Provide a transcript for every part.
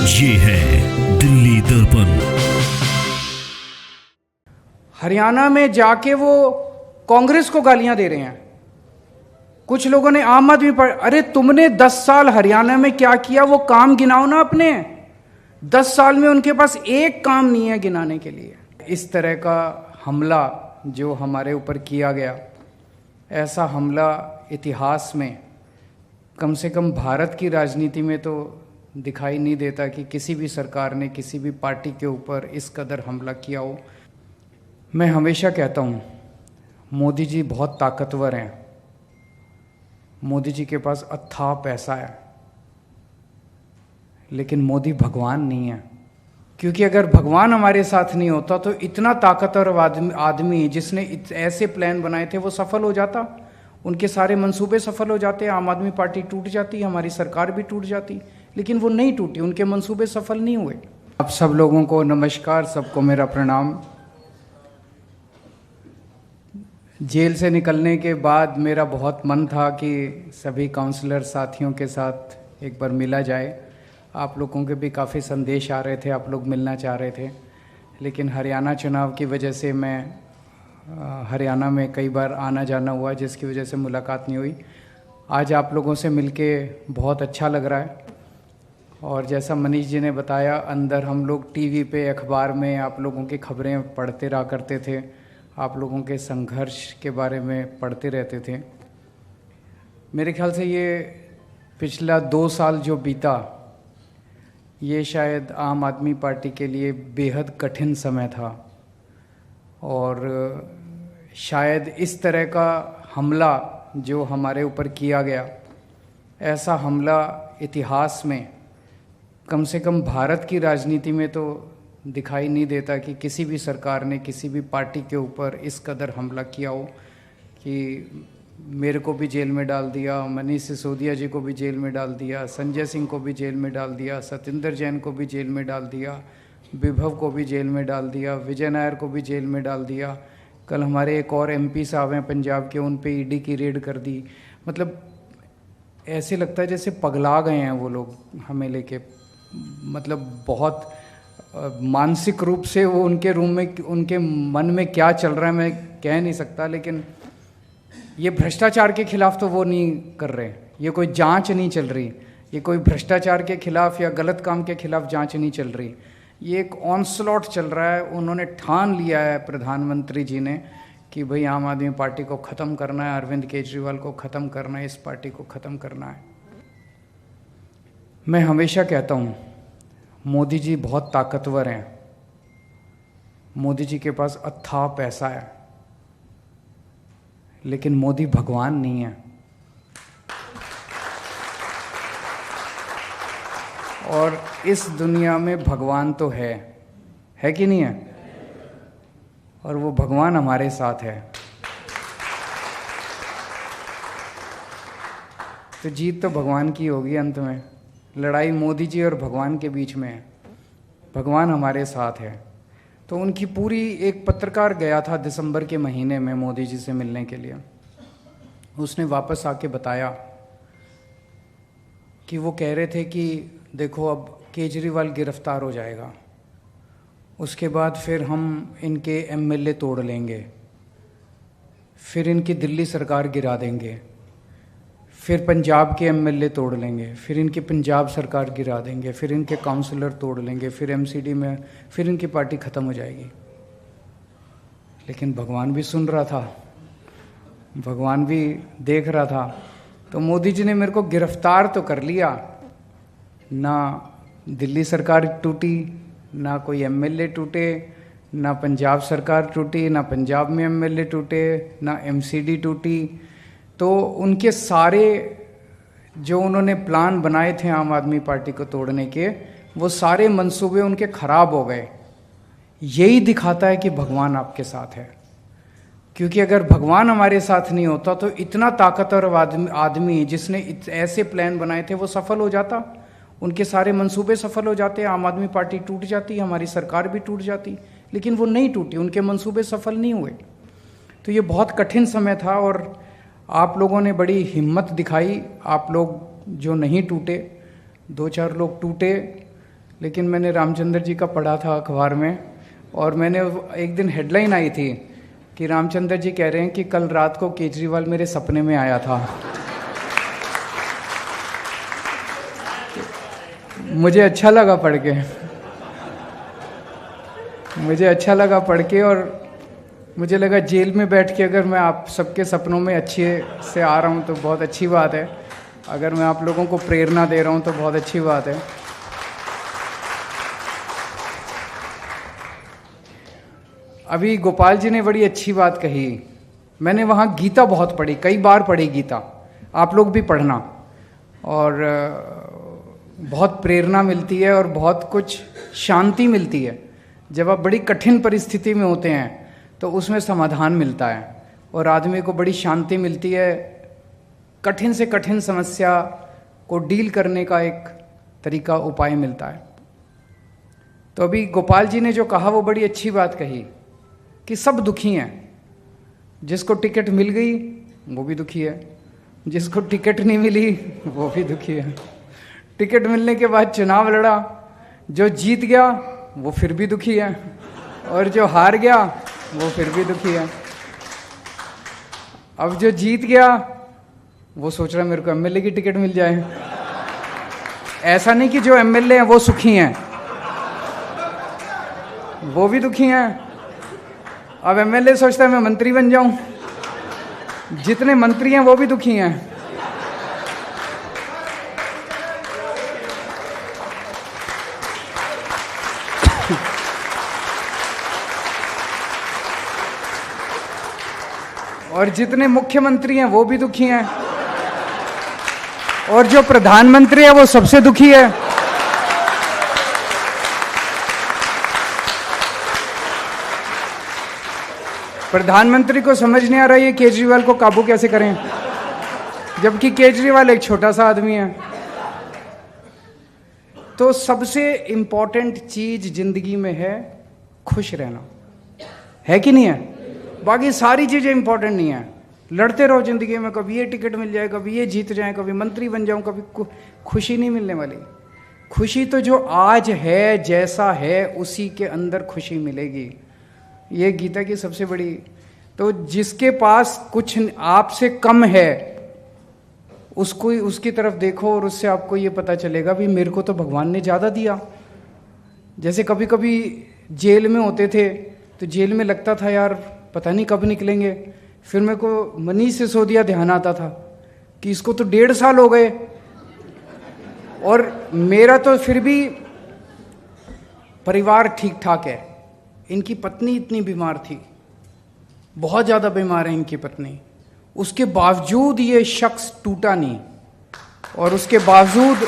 ये है दिल्ली दर्पण। हरियाणा में जाके वो कांग्रेस को गालियां दे रहे हैं। कुछ लोगों ने आम आदमी पार्टी, अरे तुमने 10 साल हरियाणा में क्या किया वो काम गिनाओ ना अपने। 10 साल में उनके पास एक काम नहीं है गिनाने के लिए। इस तरह का हमला जो हमारे ऊपर किया गया, ऐसा हमला इतिहास में कम से कम भारत की राजनीति में तो दिखाई नहीं देता कि किसी भी सरकार ने किसी भी पार्टी के ऊपर इस कदर हमला किया हो। मैं हमेशा कहता हूँ मोदी जी बहुत ताकतवर हैं, मोदी जी के पास अथाह पैसा है, लेकिन मोदी भगवान नहीं है। क्योंकि अगर भगवान हमारे साथ नहीं होता तो इतना ताकतवर आदमी जिसने ऐसे प्लान बनाए थे वो सफल हो जाता, उनके सारे मंसूबे सफल हो जाते, आम आदमी पार्टी टूट जाती, हमारी सरकार भी टूट जाती, लेकिन वो नहीं टूटी, उनके मंसूबे सफल नहीं हुए। आप सब लोगों को नमस्कार, सबको मेरा प्रणाम। जेल से निकलने के बाद मेरा बहुत मन था कि सभी काउंसलर साथियों के साथ एक बार मिला जाए। आप लोगों के भी काफ़ी संदेश आ रहे थे, आप लोग मिलना चाह रहे थे, लेकिन हरियाणा चुनाव की वजह से मैं हरियाणा में कई बार आना जाना हुआ, जिसकी वजह से मुलाकात नहीं हुई। आज आप लोगों से मिलके बहुत अच्छा लग रहा है। और जैसा मनीष जी ने बताया, अंदर हम लोग टीवी पे, अखबार में आप लोगों की खबरें पढ़ते रहा करते थे, आप लोगों के संघर्ष के बारे में पढ़ते रहते थे। मेरे ख्याल से ये पिछला 2 साल जो बीता, ये शायद आम आदमी पार्टी के लिए बेहद कठिन समय था। और शायद इस तरह का हमला जो हमारे ऊपर किया गया, ऐसा हमला इतिहास में कम से कम भारत की राजनीति में तो दिखाई नहीं देता कि किसी भी सरकार ने किसी भी पार्टी के ऊपर इस कदर हमला किया हो कि मेरे को भी जेल में डाल दिया, मनीष सिसोदिया जी को भी जेल में डाल दिया, संजय सिंह को भी जेल में डाल दिया, सत्येंद्र जैन को भी जेल में डाल दिया, विभव को भी जेल में डाल दिया, विजय नायर को भी जेल में डाल दिया। कल हमारे एक और एमपी साहब हैं पंजाब के, उन पे ईडी की रेड कर दी। मतलब ऐसे लगता है जैसे पगला गए हैं वो लोग हमें लेके। मतलब बहुत मानसिक रूप से वो उनके रूम में, उनके मन में क्या चल रहा है मैं कह नहीं सकता। लेकिन ये भ्रष्टाचार के खिलाफ तो वो नहीं कर रहे, ये कोई जांच नहीं चल रही, ये कोई भ्रष्टाचार के खिलाफ या गलत काम के खिलाफ जांच नहीं चल रही, ये एक ऑनस्लॉट चल रहा है। उन्होंने ठान लिया है प्रधानमंत्री जी ने कि भाई आम आदमी पार्टी को ख़त्म करना है, अरविंद केजरीवाल को ख़त्म करना है, इस पार्टी को ख़त्म करना है। मैं हमेशा कहता हूँ मोदी जी बहुत ताकतवर हैं, मोदी जी के पास अथाह पैसा है, लेकिन मोदी भगवान नहीं है। और इस दुनिया में भगवान तो है कि नहीं है? और वो भगवान हमारे साथ है। तो जीत तो भगवान की होगी अंत में। लड़ाई मोदी जी और भगवान के बीच में है, भगवान हमारे साथ है। तो उनकी पूरी, एक पत्रकार गया था दिसंबर के महीने में मोदी जी से मिलने के लिए, उसने वापस आके बताया कि वो कह रहे थे कि देखो अब केजरीवाल गिरफ्तार हो जाएगा, उसके बाद फिर हम इनके एमएलए तोड़ लेंगे, फिर इनकी दिल्ली सरकार गिरा देंगे, फिर पंजाब के एमएलए तोड़ लेंगे, फिर इनकी पंजाब सरकार गिरा देंगे, फिर इनके काउंसलर तोड़ लेंगे, फिर एमसीडी में फिर इनकी पार्टी ख़त्म हो जाएगी। लेकिन भगवान भी सुन रहा था, भगवान भी देख रहा था। तो मोदी जी ने मेरे को गिरफ्तार तो कर लिया, ना दिल्ली सरकार टूटी, ना कोई एमएलए टूटे, ना पंजाब सरकार टूटी, ना पंजाब में एमएलए टूटे, ना एमसीडी टूटी। तो उनके सारे जो उन्होंने प्लान बनाए थे आम आदमी पार्टी को तोड़ने के, वो सारे मंसूबे उनके खराब हो गए। यही दिखाता है कि भगवान आपके साथ है। क्योंकि अगर भगवान हमारे साथ नहीं होता तो इतना ताकतवर आदमी जिसने ऐसे प्लान बनाए थे वो सफल हो जाता, उनके सारे मंसूबे सफल हो जाते, आम आदमी पार्टी टूट जाती, हमारी सरकार भी टूट जाती, लेकिन वो नहीं टूटी, उनके मंसूबे सफल नहीं हुए। तो ये बहुत कठिन समय था और आप लोगों ने बड़ी हिम्मत दिखाई। आप लोग जो नहीं टूटे, 2-4 लोग टूटे, लेकिन मैंने रामचंद्र जी का पढ़ा था अखबार में, और मैंने एक दिन हेडलाइन आई थी कि रामचंद्र जी कह रहे हैं कि कल रात को केजरीवाल मेरे सपने में आया था। मुझे अच्छा लगा पढ़ के, और मुझे लगा जेल में बैठ के अगर मैं आप सबके सपनों में अच्छे से आ रहा हूँ तो बहुत अच्छी बात है। अगर मैं आप लोगों को प्रेरणा दे रहा हूँ तो बहुत अच्छी बात है। अभी गोपाल जी ने बड़ी अच्छी बात कही। मैंने वहाँ गीता बहुत पढ़ी, कई बार पढ़ी गीता, आप लोग भी पढ़ना, और बहुत प्रेरणा मिलती है और बहुत कुछ शांति मिलती है। जब आप बड़ी कठिन परिस्थिति में होते हैं तो उसमें समाधान मिलता है और आदमी को बड़ी शांति मिलती है। कठिन से कठिन समस्या को डील करने का एक तरीका, उपाय मिलता है। तो अभी गोपाल जी ने जो कहा वो बड़ी अच्छी बात कही कि सब दुखी हैं। जिसको टिकट मिल गई वो भी दुखी है, जिसको टिकट नहीं मिली वो भी दुखी है। टिकट मिलने के बाद चुनाव लड़ा, जो जीत गया वो फिर भी दुखी है, और जो हार गया वो फिर भी दुखी है। अब जो जीत गया वो सोच रहा है मेरे को एमएलए की टिकट मिल जाए। ऐसा नहीं कि जो एमएलए हैं वो सुखी हैं, वो भी दुखी हैं। अब एमएलए सोचता है मैं मंत्री बन जाऊं, जितने मंत्री हैं वो भी दुखी हैं। और जितने मुख्यमंत्री हैं वो भी दुखी हैं, और जो प्रधानमंत्री है वो सबसे दुखी है। प्रधानमंत्री को समझ नहीं आ रहा है केजरीवाल को काबू कैसे करें, जबकि केजरीवाल एक छोटा सा आदमी है। तो सबसे इंपॉर्टेंट चीज जिंदगी में है खुश रहना, है कि नहीं है? बाकी सारी चीजें इंपॉर्टेंट नहीं है। लड़ते रहो जिंदगी में, कभी ये टिकट मिल जाए, कभी ये जीत जाए, कभी मंत्री बन जाऊं, कभी खुशी नहीं मिलने वाली। खुशी तो जो आज है, जैसा है, उसी के अंदर खुशी मिलेगी। ये गीता की सबसे बड़ी। तो जिसके पास कुछ आपसे कम है उसको, उसकी तरफ देखो और उससे आपको ये पता चलेगा भी मेरे को तो भगवान ने ज़्यादा दिया। जैसे कभी कभी जेल में होते थे तो जेल में लगता था यार पता नहीं कब निकलेंगे। फिर मेरे को मनीष सिसोदिया ध्यान आता था कि इसको तो 1.5 साल हो गए, और मेरा तो फिर भी परिवार ठीक ठाक है। इनकी पत्नी इतनी बीमार थी, बहुत ज़्यादा बीमार है इनकी पत्नी, उसके बावजूद ये शख्स टूटा नहीं। और उसके बावजूद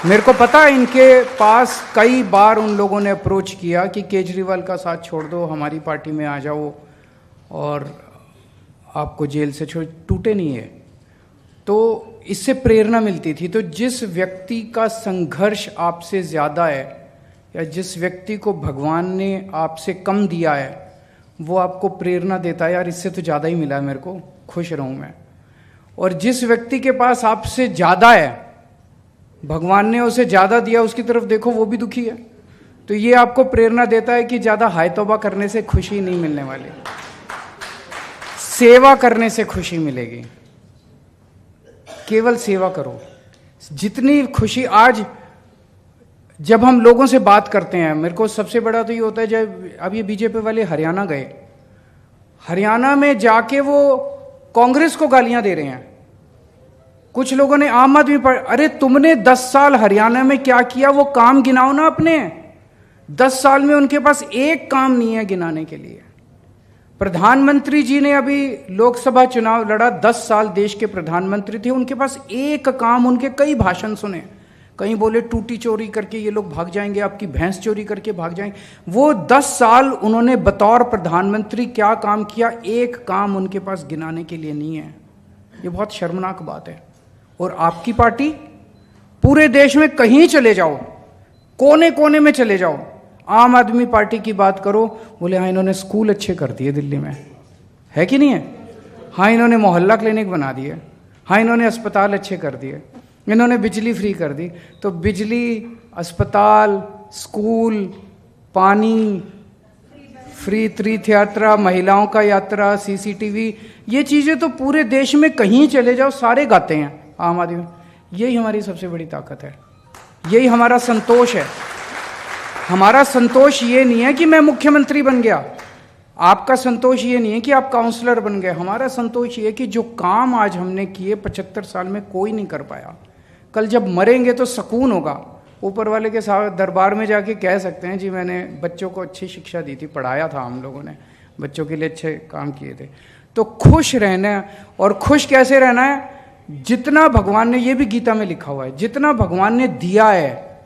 मेरे को पता है इनके पास कई बार उन लोगों ने अप्रोच किया कि केजरीवाल का साथ छोड़ दो, हमारी पार्टी में आ जाओ और आपको जेल से छोड़, टूटे नहीं है। तो इससे प्रेरणा मिलती थी। तो जिस व्यक्ति का संघर्ष आपसे ज़्यादा है या जिस व्यक्ति को भगवान ने आपसे कम दिया है वो आपको प्रेरणा देता है, यार इससे तो ज़्यादा ही मिला है मेरे को, खुश रहूँ मैं। और जिस व्यक्ति के पास आपसे ज़्यादा है, भगवान ने उसे ज़्यादा दिया, उसकी तरफ देखो वो भी दुखी है। तो ये आपको प्रेरणा देता है कि ज़्यादा हाय तौबा करने से खुशी नहीं मिलने वाली, सेवा करने से खुशी मिलेगी। केवल सेवा करो। जितनी खुशी आज जब हम लोगों से बात करते हैं, मेरे को सबसे बड़ा तो ये होता है जब अब ये बीजेपी वाले हरियाणा गए, हरियाणा में जाके वो कांग्रेस को गालियां दे रहे हैं। कुछ लोगों ने आम आदमी पर, अरे तुमने 10 साल हरियाणा में क्या किया वो काम गिनाओ ना अपने। 10 साल में उनके पास एक काम नहीं है गिनाने के लिए। प्रधानमंत्री जी ने अभी लोकसभा चुनाव लड़ा, 10 साल देश के प्रधानमंत्री थे, उनके पास एक काम, उनके कई भाषण सुने। कहीं बोले टूटी चोरी करके ये लोग भाग जाएंगे, आपकी भैंस चोरी करके भाग जाएंगे। वो 10 साल उन्होंने बतौर प्रधानमंत्री क्या काम किया, एक काम उनके पास गिनाने के लिए नहीं है। ये बहुत शर्मनाक बात है। और आपकी पार्टी, पूरे देश में कहीं चले जाओ, कोने कोने में चले जाओ, आम आदमी पार्टी की बात करो, बोले हाँ इन्होंने स्कूल अच्छे कर दिए दिल्ली में, है कि नहीं है? हाँ इन्होंने मोहल्ला क्लिनिक बना दिए, हाँ इन्होंने अस्पताल अच्छे कर दिए। इन्होंने बिजली फ्री कर दी। तो बिजली, अस्पताल, स्कूल, पानी, फ्री तीर्थ यात्रा, महिलाओं का यात्रा, सीसीटीवी, ये चीज़ें तो पूरे देश में कहीं चले जाओ सारे गाते हैं आम आदमी। यही हमारी सबसे बड़ी ताकत है, यही हमारा संतोष है। हमारा संतोष ये नहीं है कि मैं मुख्यमंत्री बन गया, आपका संतोष ये नहीं है कि आप काउंसलर बन गए। हमारा संतोष ये है कि जो काम आज हमने किए 75 साल में कोई नहीं कर पाया, कल जब मरेंगे तो सुकून होगा। ऊपर वाले के साथ दरबार में जाके कह सकते हैं जी मैंने बच्चों को अच्छी शिक्षा दी थी, पढ़ाया था, हम लोगों ने बच्चों के लिए अच्छे काम किए थे। तो खुश रहना है। और खुश कैसे रहना है? जितना भगवान ने, ये भी गीता में लिखा हुआ है, जितना भगवान ने दिया है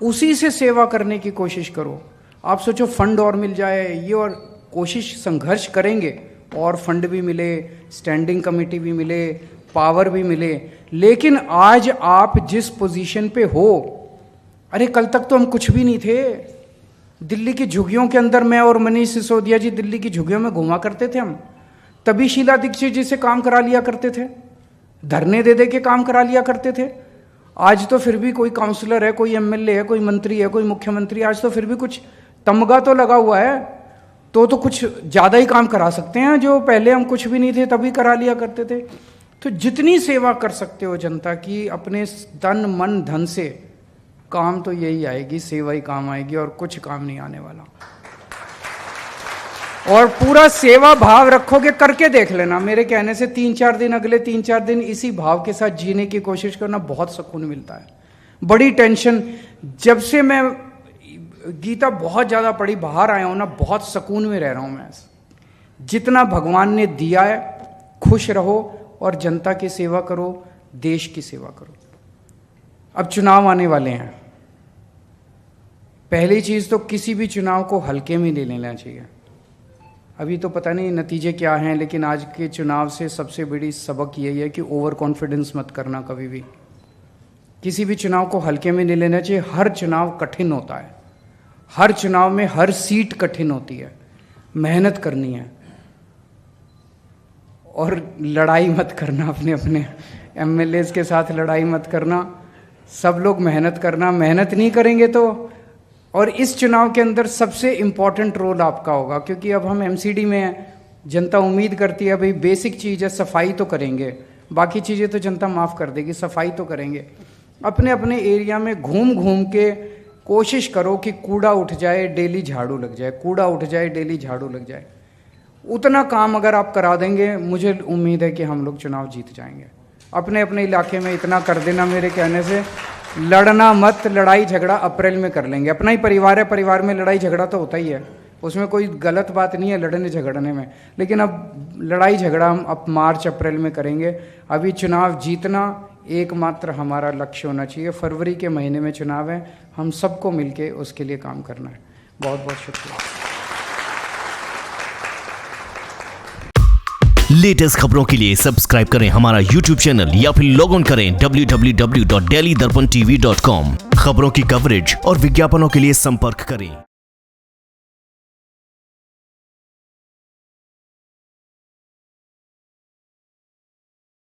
उसी से सेवा करने की कोशिश करो। आप सोचो फंड और मिल जाए ये, और कोशिश संघर्ष करेंगे और फंड भी मिले, स्टैंडिंग कमेटी भी मिले, पावर भी मिले। लेकिन आज आप जिस पोजीशन पे हो, अरे कल तक तो हम कुछ भी नहीं थे। दिल्ली की झुग्गियों के अंदर मैं और मनीष सिसोदिया जी दिल्ली की झुग्गियों में घुमा करते थे हम, तभी शीला दीक्षित जी से काम करा लिया करते थे, धरने दे दे के काम करा लिया करते थे। आज तो फिर भी कोई काउंसलर है, कोई एमएलए है, कोई मंत्री है, कोई मुख्यमंत्री, आज तो फिर भी कुछ तमगा तो लगा हुआ है, तो कुछ ज़्यादा ही काम करा सकते हैं, जो पहले हम कुछ भी नहीं थे तभी करा लिया करते थे। तो जितनी सेवा कर सकते हो जनता की अपने तन मन धन से, काम तो यही आएगी, सेवा ही काम आएगी और कुछ काम नहीं आने वाला। और पूरा सेवा भाव रखोगे, करके देख लेना। मेरे कहने से 3-4 दिन, अगले 3-4 दिन इसी भाव के साथ जीने की कोशिश करना, बहुत सुकून मिलता है। बड़ी टेंशन, जब से मैं गीता बहुत ज़्यादा पढ़ी, बाहर आया हूं ना, बहुत सुकून में रह रहा हूं मैं। जितना भगवान ने दिया है, खुश रहो और जनता की सेवा करो, देश की सेवा करो। अब चुनाव आने वाले हैं। पहली चीज़ तो किसी भी चुनाव को हल्के में नहीं लेना चाहिए। अभी तो पता नहीं नतीजे क्या हैं, लेकिन आज के चुनाव से सबसे बड़ी सबक यही है कि ओवर कॉन्फिडेंस मत करना कभी भी। किसी भी चुनाव को हल्के में नहीं लेना चाहिए। हर चुनाव कठिन होता है, हर चुनाव में हर सीट कठिन होती है, मेहनत करनी है। और लड़ाई मत करना, अपने अपने एमएलएज के साथ लड़ाई मत करना, सब लोग मेहनत करना। मेहनत नहीं करेंगे तो, और इस चुनाव के अंदर सबसे इम्पॉर्टेंट रोल आपका होगा, क्योंकि अब हम एमसीडी में हैं। जनता उम्मीद करती है भाई बेसिक चीज़ है, सफाई तो करेंगे, बाकी चीज़ें तो जनता माफ़ कर देगी, सफाई तो करेंगे। अपने अपने एरिया में घूम घूम के कोशिश करो कि कूड़ा उठ जाए, डेली झाड़ू लग जाए, कूड़ा उठ जाए, डेली झाड़ू लग जाए। उतना काम अगर आप करा देंगे, मुझे उम्मीद है कि हम लोग चुनाव जीत जाएंगे। अपने अपने इलाके में इतना कर देना, मेरे कहने से लड़ना मत। लड़ाई झगड़ा अप्रैल में कर लेंगे, अपना ही परिवार है, परिवार में लड़ाई झगड़ा तो होता ही है, उसमें कोई गलत बात नहीं है लड़ने झगड़ने में। लेकिन अब लड़ाई झगड़ा हम अब मार्च अप्रैल में करेंगे। अभी चुनाव जीतना एकमात्र हमारा लक्ष्य होना चाहिए। फरवरी के महीने में चुनाव है, हम सबको मिलके उसके लिए काम करना है। बहुत बहुत शुक्रिया। लेटेस्ट खबरों के लिए सब्सक्राइब करें हमारा YouTube चैनल या फिर लॉग ऑन करें www.delhidarpantv.com। खबरों की कवरेज और विज्ञापनों के लिए संपर्क करें।